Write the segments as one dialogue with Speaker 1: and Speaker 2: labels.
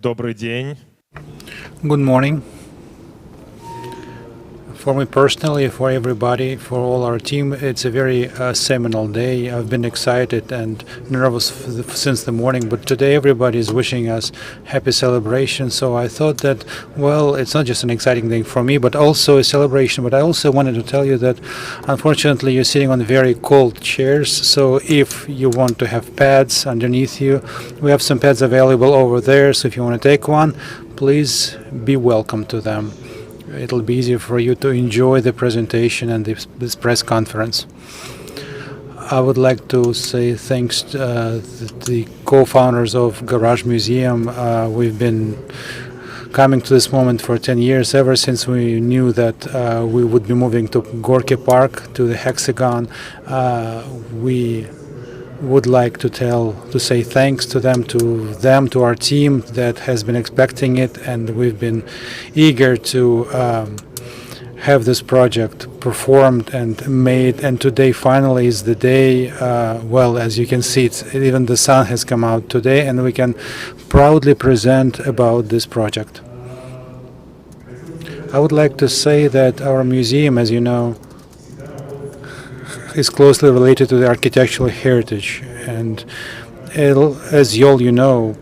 Speaker 1: Добрый день.
Speaker 2: Good morning. For me personally, for everybody, for all our team, it's a very seminal day. I've been excited and nervous since the morning, but today everybody is wishing us happy celebration. So I thought that, well, it's not just an exciting day for me, but also a celebration. But I also wanted to tell you that, unfortunately, you're sitting on very cold chairs. So if you want to have pads underneath you, we have some pads available over there. So if you want to take one, please be welcome to them. It'll be easier for you to enjoy the presentation and this press conference. I would like to say thanks to the co-founders of Garage Museum. We've been coming to this moment for 10 years, ever since we knew that we would be moving to Gorky Park, to the Hexagon. We would like to say thanks to them, to our team that has been expecting it, and we've been eager to have this project performed and made. And today finally is the day. Well, as you can see, even the sun has come out today, and we can proudly present about this project. I would like to say that our museum, as you know, is closely related to the architectural heritage, and as all you know,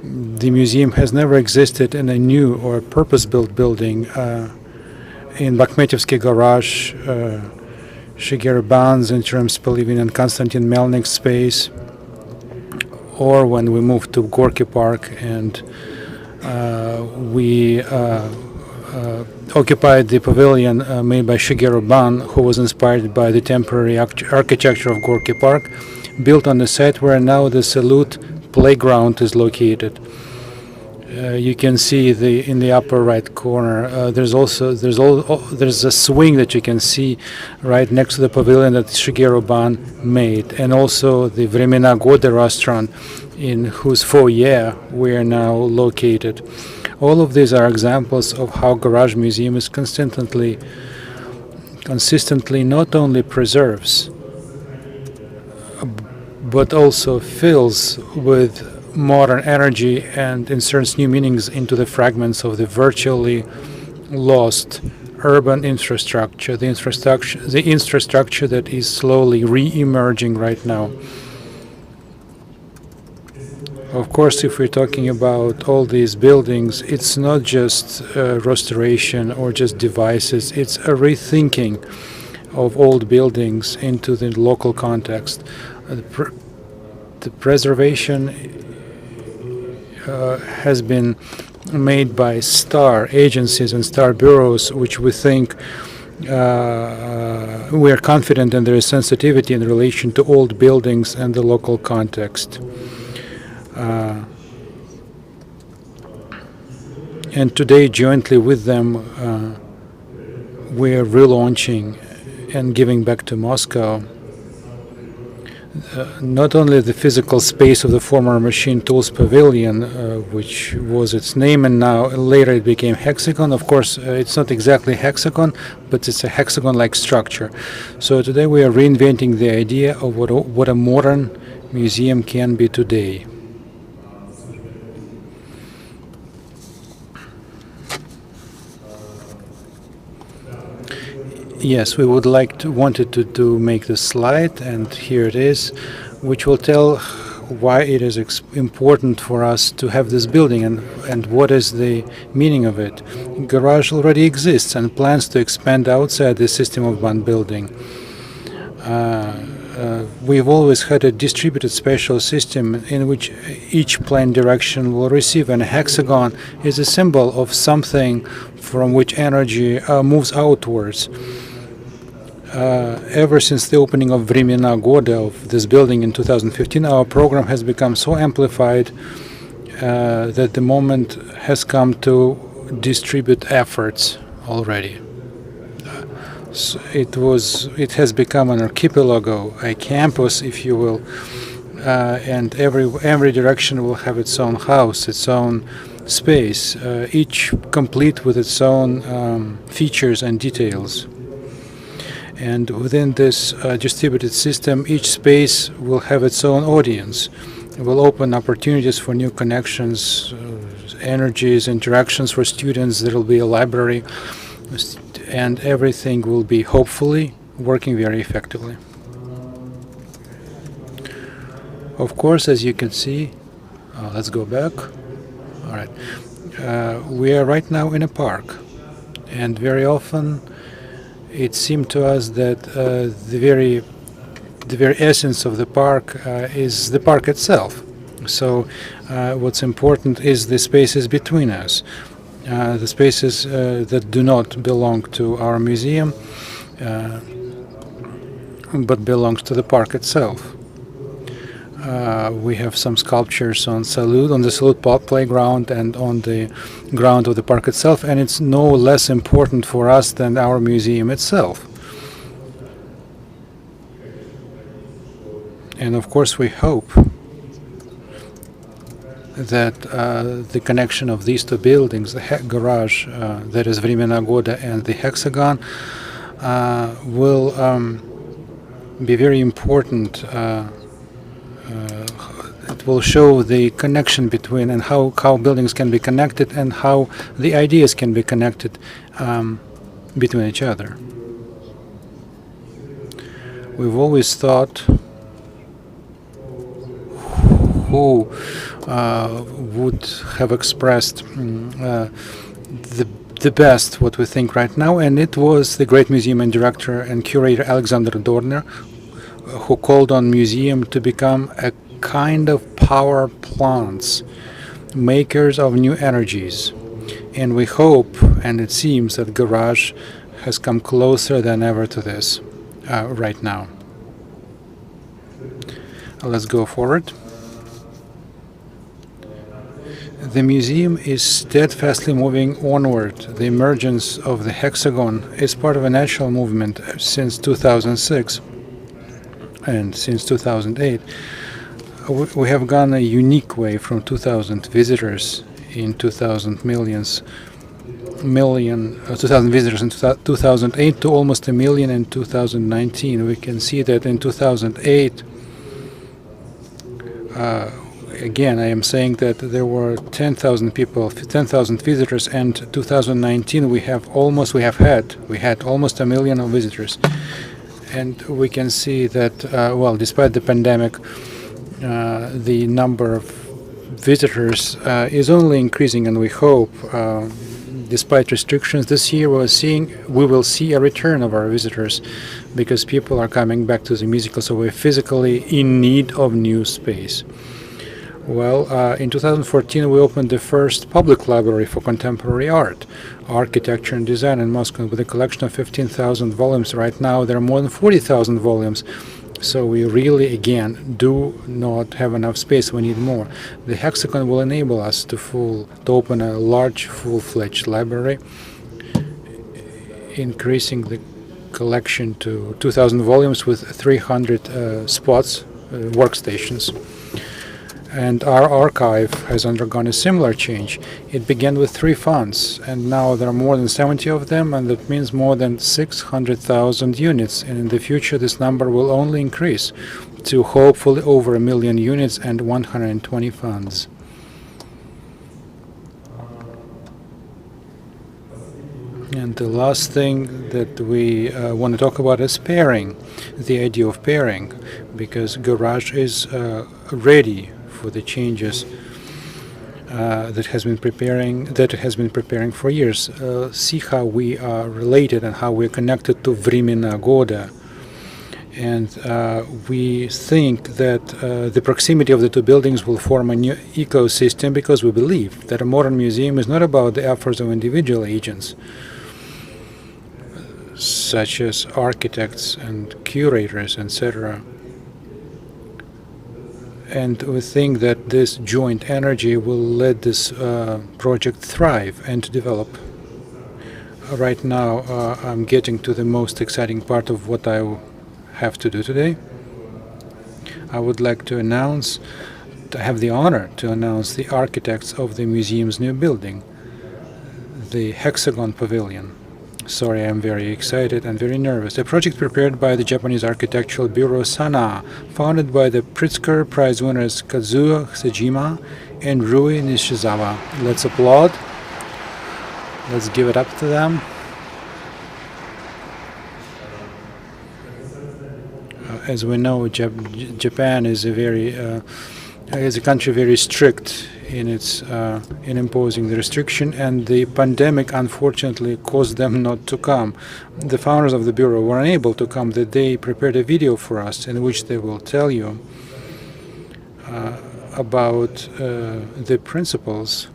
Speaker 2: the museum has never existed in a new or purpose-built building. In Bakhmetovsky Garage, Shigeru Ban's Interim Pavilion and Konstantin Melnik's space, or when we moved to Gorky Park and we occupied the pavilion made by Shigeru Ban, who was inspired by the temporary architecture of Gorky Park, built on the site where now the Salute playground is located. You can see in the upper right corner. There's a swing that you can see right next to the pavilion that Shigeru Ban made, and also the Vremena Goda restaurant, in whose foyer we are now located. All of these are examples of how Garage Museum is consistently not only preserves, but also fills with modern energy and inserts new meanings into the fragments of the virtually lost urban infrastructure, the infrastructure that is slowly re-emerging right now. Of course, if we're talking about all these buildings, it's not just restoration or just devices, it's a rethinking of old buildings into the local context. The preservation has been made by star agencies and star bureaus, which we think we are confident in their sensitivity in relation to old buildings and the local context. And today, jointly with them, we are relaunching and giving back to Moscow not only the physical space of the former Machines and Tools Pavilion, which was its name, and now later it became Hexagon. Of course, it's not exactly Hexagon, but it's a hexagon-like structure. So today we are reinventing the idea of what a modern museum can be today. Yes, we would wanted to make the slide, and here it is, which will tell why it is important for us to have this building and what is the meaning of it. Garage already exists and plans to expand outside the system of one building. We've always had a distributed spatial system in which each plane direction will receive, and a hexagon is a symbol of something from which energy moves outwards. Ever since the opening of Vremena Goda of this building in 2015, our program has become so amplified that the moment has come to distribute efforts already. So it has become an archipelago, a campus, if you will, and every direction will have its own house, its own space, each complete with its own features and details. And within this distributed system, each space will have its own audience. It will open opportunities for new connections, energies, interactions for students. There will be a library, and everything will be hopefully working very effectively. Of course, as you can see, let's go back. All right, we are right now in a park, and very often it seemed to us that the very essence of the park is the park itself. So what's important is the spaces between us, the spaces that do not belong to our museum, but belongs to the park itself. We have some sculptures on the Salute playground and on the ground of the park itself, and it's no less important for us than our museum itself. And of course we hope that the connection of these two buildings, the garage, that is Временная года, and the Hexagon, will be very important. It will show the connection between and how buildings can be connected and how the ideas can be connected between each other. We've always thought who would have expressed the best what we think right now, and it was the great museum and director and curator Alexander Dorner, who called on museum to become a kind of power plants, makers of new energies. And we hope, and it seems that Garage has come closer than ever to this right now. Let's go forward. The museum is steadfastly moving onward. The emergence of the Hexagon is part of a national movement since 2006. And since 2008, we have gone a unique way from 2,000 visitors in 2000 visitors in 2008 to almost a million in 2019. We can see that in 2008, again, I am saying that there were 10,000 people, 10,000 visitors, and 2019 we had almost a million of visitors. And we can see that, well, despite the pandemic, the number of visitors is only increasing, and we hope, despite restrictions, this year we will see a return of our visitors, because people are coming back to the musical, so we're physically in need of new space. Well, in 2014 we opened the first public library for contemporary art, architecture and design in Moscow, with a collection of 15,000 volumes. Right now there are more than 40,000 volumes, so we really, again, do not have enough space. We need more. The Hexagon will enable us to open a large, full-fledged library, increasing the collection to 2,000 volumes with 300 spots, workstations. And our archive has undergone a similar change. It began with 3 fonts, and now there are more than 70 of them, and that means more than 600,000 units. And in the future, this number will only increase to hopefully over 1 million units and 120 fonts. And the last thing that we want to talk about is pairing, the idea of pairing, because Garage is ready for the changes that it has been preparing for years. See how we are related and how we are connected to Временная года. And we think that the proximity of the two buildings will form a new ecosystem, because we believe that a modern museum is not about the efforts of individual agents, such as architects and curators, etc. And we think that this joint energy will let this project thrive and to develop. Right now, I'm getting to the most exciting part of what I have to do today. I would like to have the honor to announce the architects of the museum's new building, the Hexagon Pavilion. Sorry, I'm very excited and very nervous. A project prepared by the Japanese architectural bureau Sana, founded by the Pritzker Prize winners Kazuo Sejima in Rui Nishizawa. Let's applaud. Let's give it up to them. As we know, Japan is a country very strict in its in imposing the restriction, and the pandemic unfortunately caused them not to come. The founders of the bureau were unable to come. That they prepared a video for us in which they will tell you about the principles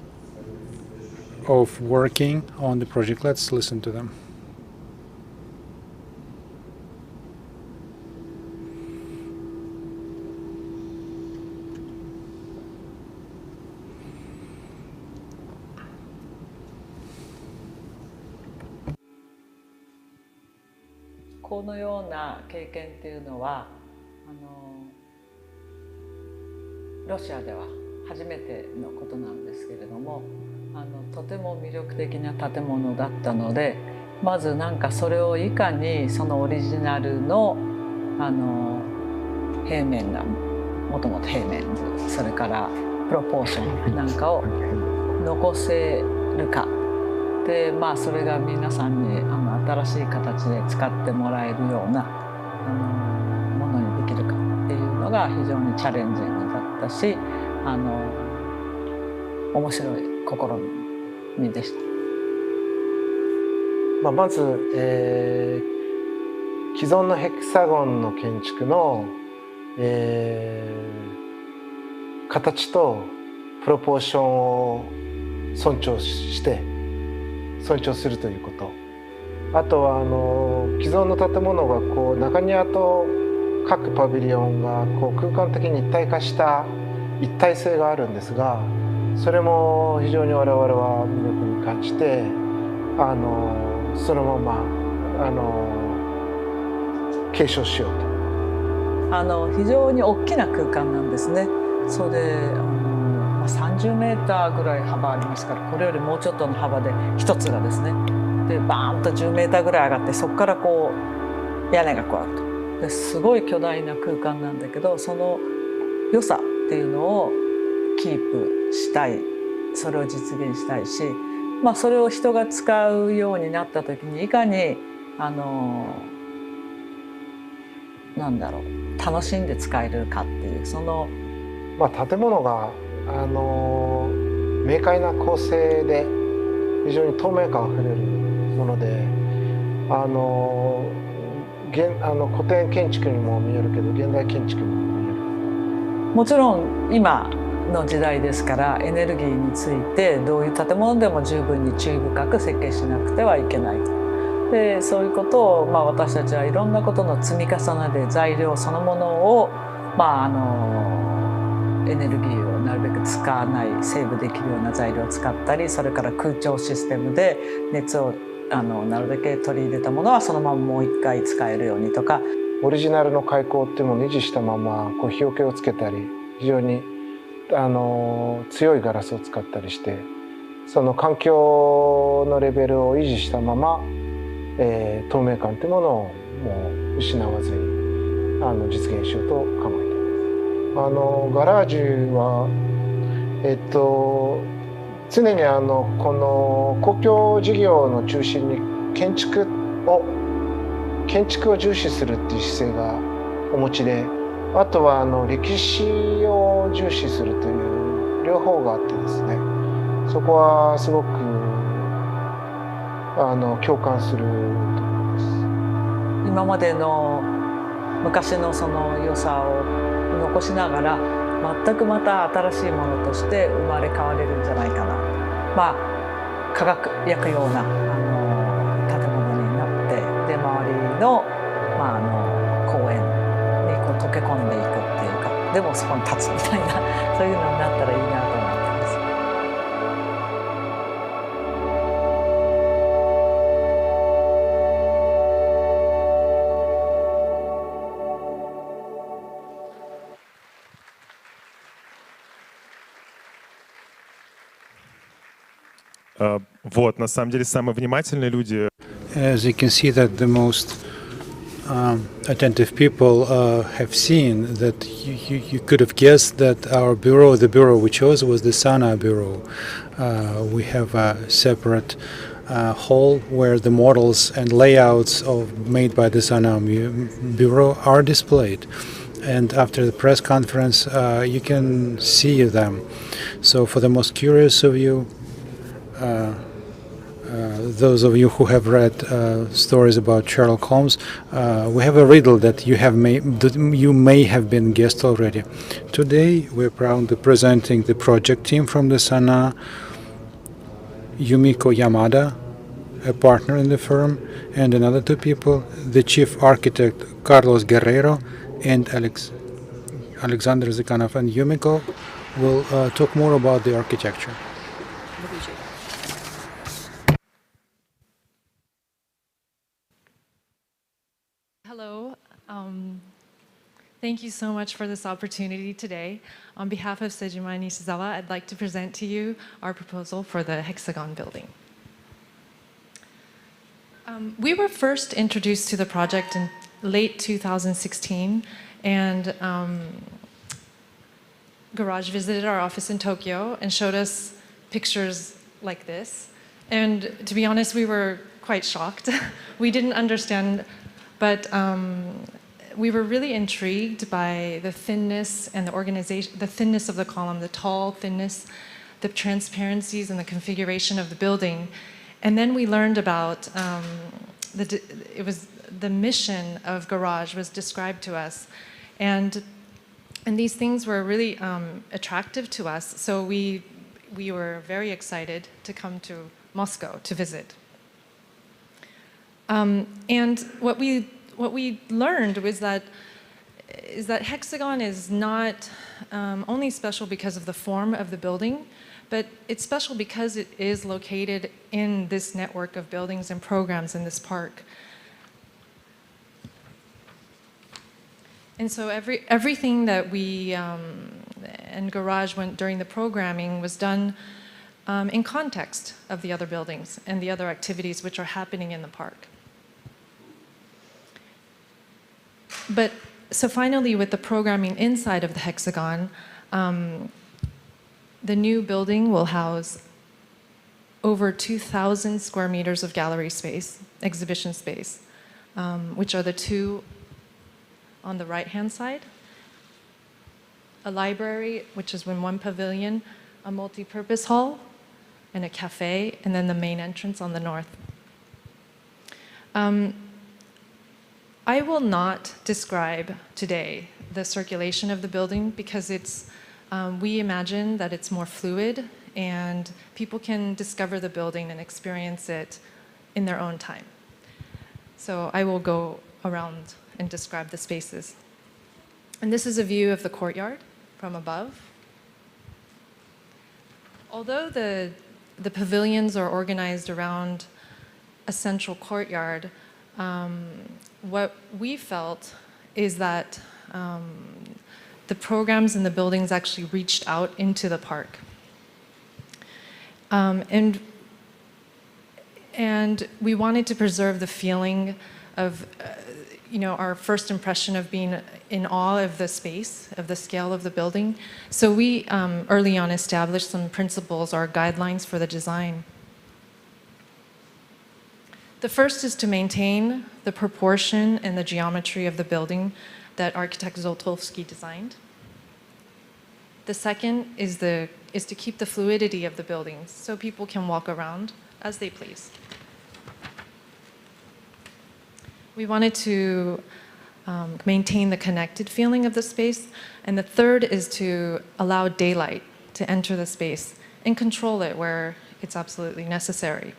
Speaker 2: of working on the project. Let's listen to them.
Speaker 1: このような経験っていうのはロシアでは初めてのことなんですけれども、とても魅力的な建物だったので、まずなんかそれをいかにそのオリジナルの平面がもともと平面図、それからプロポーションなんかを残せるかで、それが皆さんに新しい形で使ってもらえるようなものにできるかっていうのが非常にチャレンジングだったし、面白い試みでした。
Speaker 3: まず、既存のヘキサゴンの建築の、形とプロポーションを尊重するということ。あとは既存の建物が中庭と各パビリオンが空間的に一体化した一体性があるんですが、それも非常に我々は魅力に感じて、そのまま継承しようと。
Speaker 1: 非常に大きな空間なんですね。それで30メーターぐらい幅ありますから、これよりもうちょっとの幅で一つがですね、でバーンと10メーターぐらい上がって、そこから屋根があると。ですごい巨大な空間なんだけど、その良さっていうのをキープしたい、それを実現したいし、それを人が使うようになった時にいかに楽しんで使えるかっていう、その
Speaker 3: 建物が明快な構成で非常に透明感あふれるもので、古典建築にも見えるけど現代建築にも見える。
Speaker 1: もちろん今の時代ですから、エネルギーについてどういう建物でも十分に注意深く設計しなくてはいけないと。でそういうことを、私たちはいろんなことの積み重ねで材料そのものを、エネルギーをなるべく使わない、セーブできるような材料を使ったり、それから空調システムで熱をなるべく取り入れたものはそのままもう一回使えるようにとか、
Speaker 3: オリジナルの開口っていうのを維持したまま日よけをつけたり、非常に強いガラスを使ったりして、その環境のレベルを維持したまま、透明感というものをもう失わずに実現しようと考えています。ガラージュは常にこの公共事業の中心に建築を重視するっていう姿勢がお持ちで、あとは歴史を重視するという両方があってですね、そこはすごく共感するところです。
Speaker 1: 今までの昔のその良さを残しながら、全くまた新しいものとして生まれ変われるんじゃないかな。輝くような建物になって、で周りの、公園に溶け込んでいくっていうか、でもそこに立つみたいなそういうのになったらいいなと思ってます。
Speaker 4: Вот, на самом деле, самые внимательные люди.
Speaker 2: As you can see that the most attentive people have seen that you could have guessed that the bureau we chose was the Sana bureau. We have a separate hall where the models and layouts made by the Sana bureau are displayed. And after the press conference, you can see them. So for the most curious of you, those of you who have read stories about Sherlock Holmes, we have a riddle that you may have been guessed already. Today, we're proudly presenting the project team from the Sana, Yumiko Yamada, a partner in the firm, and another two people, the chief architect Carlos Guerrero and Alexander Zikanov. And Yumiko will talk more about the architecture.
Speaker 4: Hello. Thank you so much for this opportunity today. On behalf of Sejima Nishizawa, I'd like to present to you our proposal for the Hexagon building. We were first introduced to the project in late 2016, and Garage visited our office in Tokyo and showed us pictures like this. And to be honest, we were quite shocked. We didn't understand, but we were really intrigued by the thinness and the organization, the thinness of the column, the tall thinness, the transparencies and the configuration of the building. And then we learned about the mission of Garage was described to us, and these things were really attractive to us. So we were very excited to come to Moscow to visit. And what we learned was that Hexagon is not only special because of the form of the building, but it's special because it is located in this network of buildings and programs in this park. And so everything that we and Garage went during the programming was done in context of the other buildings and the other activities which are happening in the park. But so finally, with the programming inside of the Hexagon, the new building will house over 2,000 square meters of gallery space, exhibition space, which are the two on the right-hand side, a library, which is in one pavilion, a multi-purpose hall, and a cafe, and then the main entrance on the north. I will not describe today the circulation of the building because we imagine that it's more fluid and people can discover the building and experience it in their own time. So I will go around and describe the spaces. And this is a view of the courtyard from above. Although the pavilions are organized around a central courtyard, what we felt is that the programs and the buildings actually reached out into the park. And we wanted to preserve the feeling of our first impression of being in awe of the space, of the scale of the building. So we early on established some principles or guidelines for the design. The first is to maintain the proportion and the geometry of the building that architect Zholtovsky designed. The second is to keep the fluidity of the buildings so people can walk around as they please. We wanted to maintain the connected feeling of the space. And the third is to allow daylight to enter the space and control it where it's absolutely necessary.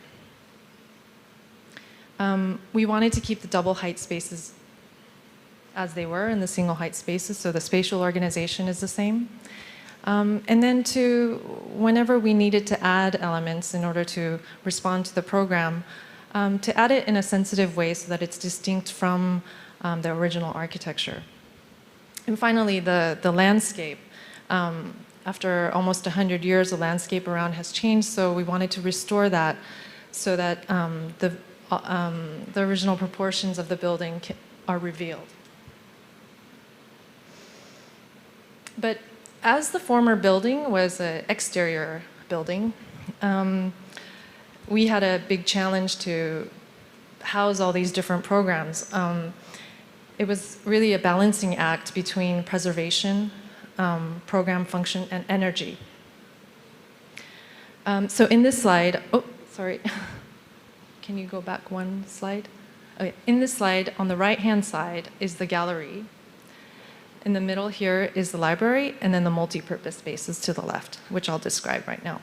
Speaker 4: We wanted to keep the double height spaces as they were in the single height spaces, so the spatial organization is the same. And then whenever we needed to add elements in order to respond to the program, to add it in a sensitive way so that it's distinct from the original architecture. And finally, the landscape. After almost 100 years, the landscape around has changed, so we wanted to restore that so that the original proportions of the building are revealed. But as the former building was an exterior building, we had a big challenge to house all these different programs. It was really a balancing act between preservation, program function, and energy. So in this slide, oh, sorry. Can you go back one slide? Okay. In this slide, on the right-hand side is the gallery. In the middle here is the library, and then the multi-purpose spaces to the left, which I'll describe right now.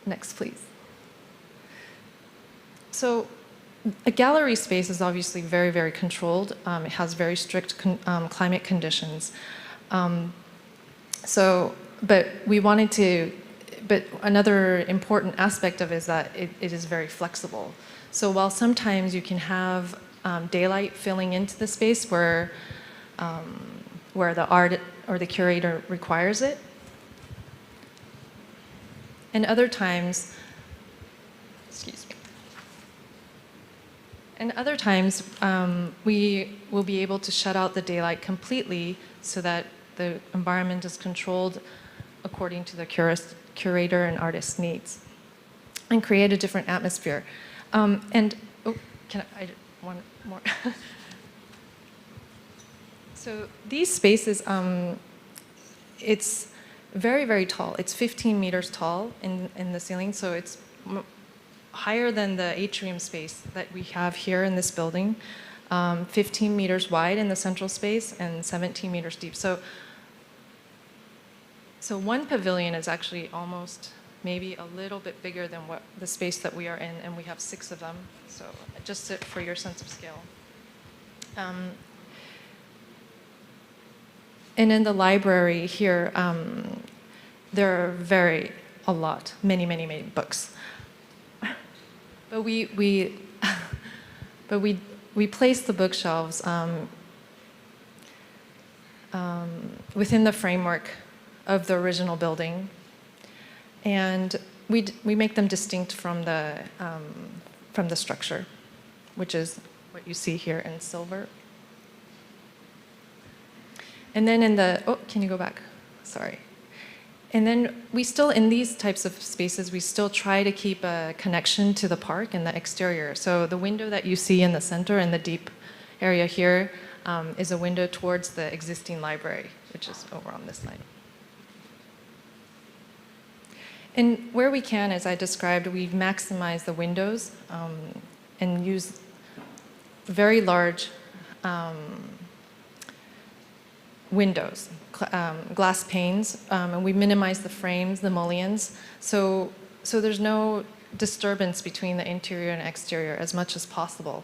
Speaker 4: Next, please. So a gallery space is obviously very, very controlled. It has very strict climate conditions. But we wanted to, but another important aspect of it is that it is very flexible. So while sometimes you can have daylight filling into the space where the art or the curator requires it, and other times, excuse me, and other times we will be able to shut out the daylight completely so that the environment is controlled according to the curator and artist's needs, and create a different atmosphere. And oh, can I one more? So these spaces, it's very, very tall. It's 15 meters tall in the ceiling, so it's higher than the atrium space that we have here in this building. 15 meters wide in the central space and 17 meters deep. So one pavilion is actually almost maybe a little bit bigger than what the space that we are in, and we have 6 of them. So just for your sense of scale. And in the library here, there are many books. But we place the bookshelves within the framework of the original building, and we make them distinct from the structure, which is what you see here in silver. And then can you go back? Sorry. And then we still, in these types of spaces, we still try to keep a connection to the park and the exterior. So the window that you see in the center in the deep area here is a window towards the existing library, which is over on this side. And where we can, as I described, we maximize the windows and use very large windows, glass panes, and we minimize the frames, the mullions, so there's no disturbance between the interior and exterior as much as possible.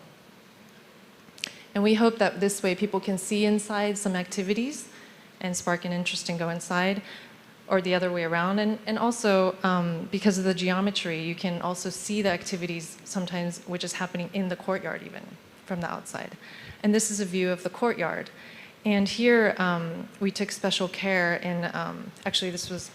Speaker 4: And we hope that this way people can see inside some activities and spark an interest and go inside, or the other way around. And also, because of the geometry, you can also see the activities sometimes which is happening in the courtyard even, from the outside. And this is a view of the courtyard. And here, we took special care in, actually this was,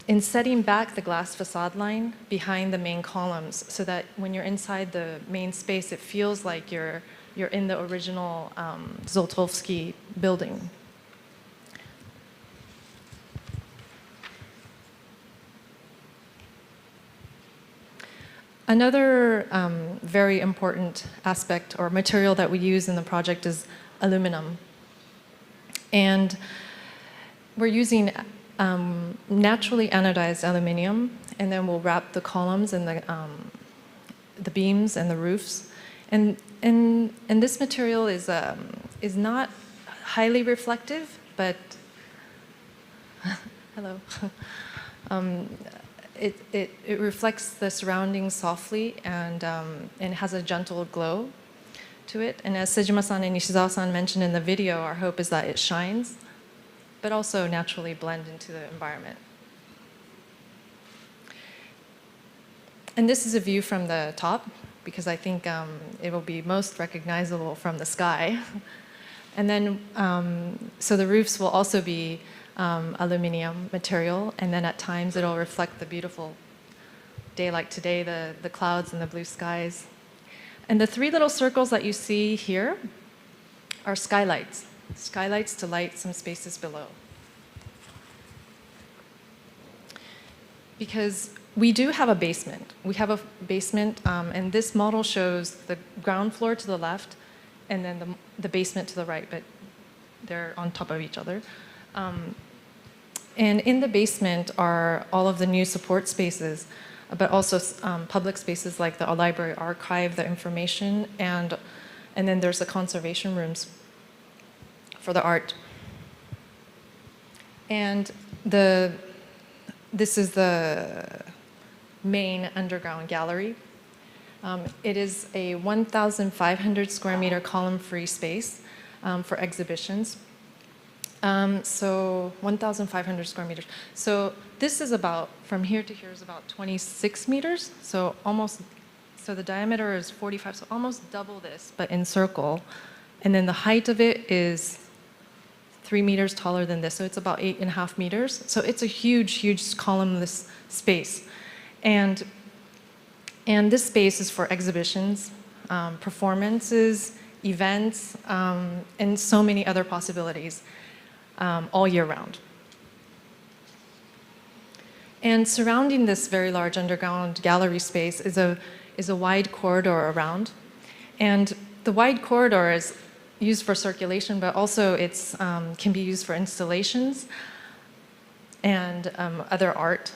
Speaker 4: in setting back the glass facade line behind the main columns so that when you're inside the main space, it feels like you're in the original Zholtovsky building. Another very important aspect or material that we use in the project is aluminum. And we're using naturally anodized aluminum, and then we'll wrap the columns and the beams and the roofs. And this material is not highly reflective, but hello. It reflects the surroundings softly and has a gentle glow to it. And as Sejima-san and Nishizawa-san mentioned in the video, our hope is that it shines, but also naturally blend into the environment. And this is a view from the top, because I think it will be most recognizable from the sky. And then, so the roofs will also be aluminum material, and then at times it'll reflect the beautiful day like today, the clouds and the blue skies. And the three little circles that you see here are skylights. Skylights to light some spaces below. Because we do have a basement. We have a basement, and this model shows the ground floor to the left and then the basement to the right, but they're on top of each other. And in the basement are all of the new support spaces, but also public spaces like the library archive, the information, and then there's the conservation rooms for the art. And this is the main underground gallery. It is a 1,500 square meter column-free space for exhibitions. So 1,500 square meters. So this is about, from here to here is about 26 meters. So the diameter is 45, so almost double this, but in circle. And then the height of it is 3 meters taller than this. So it's about 8.5 meters. So it's a huge, huge columnless space. And this space is for exhibitions, performances, events, and so many other possibilities all year round. And surrounding this very large underground gallery space is a wide corridor around. And the wide corridor is used for circulation, but also it's can be used for installations and other art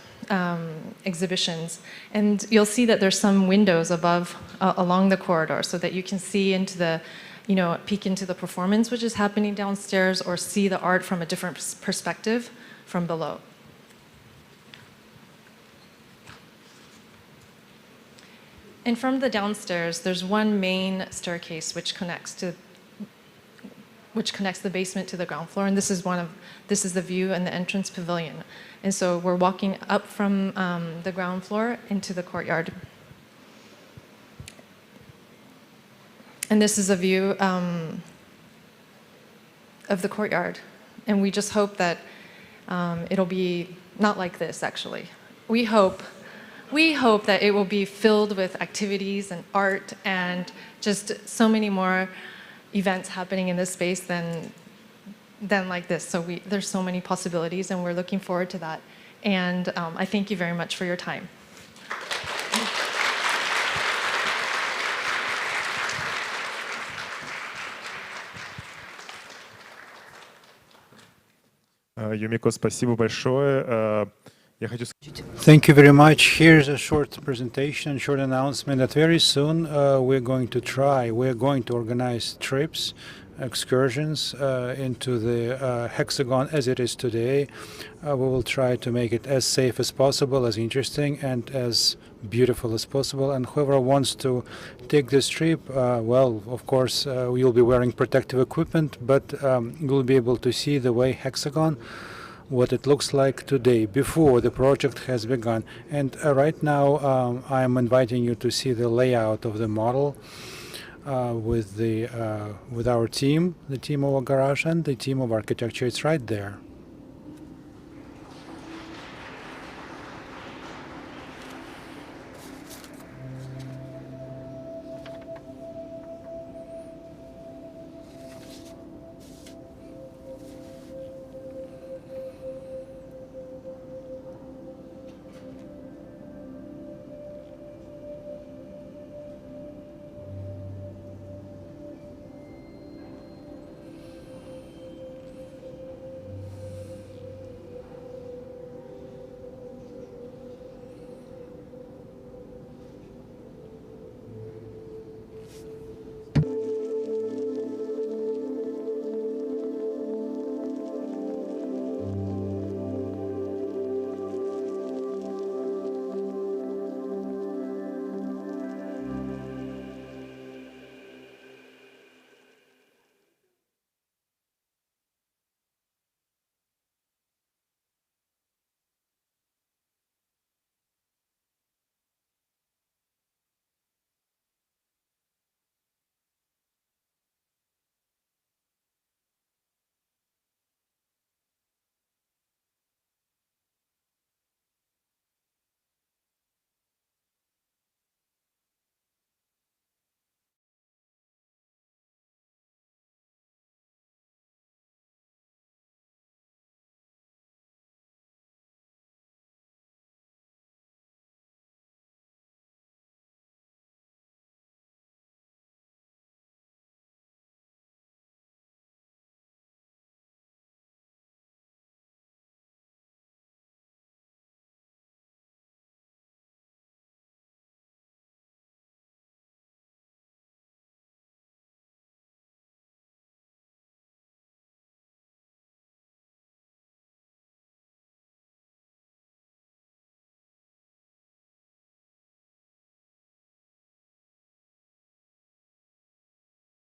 Speaker 4: exhibitions. And you'll see that there's some windows above along the corridor so that you can see into the, peek into the performance which is happening downstairs or see the art from a different perspective from below. And from the downstairs, there's one main staircase which connects the basement to the ground floor, and this is the view and the entrance pavilion. And so we're walking up from the ground floor into the courtyard. And this is a view of the courtyard. And we just hope that it'll be not like this, actually. We hope that it will be filled with activities and art and just so many more events happening in this space than like this. So there's so many possibilities, and we're looking forward to that. And I thank you very much for your time.
Speaker 5: Юмико, спасибо большое.
Speaker 2: Thank you very much. Here's a short presentation, short announcement that very soon we're going to organize trips, excursions into the hexagon as it is today. We will try to make it as safe as possible, as interesting and as beautiful as possible. And whoever wants to take this trip, well, of course, you'll be wearing protective equipment, but you'll be able to see the way hexagon, what it looks like today, before the project has begun. And right now, I'm inviting you to see the layout of the model with our team, the team of garage and the team of architecture. It's right there.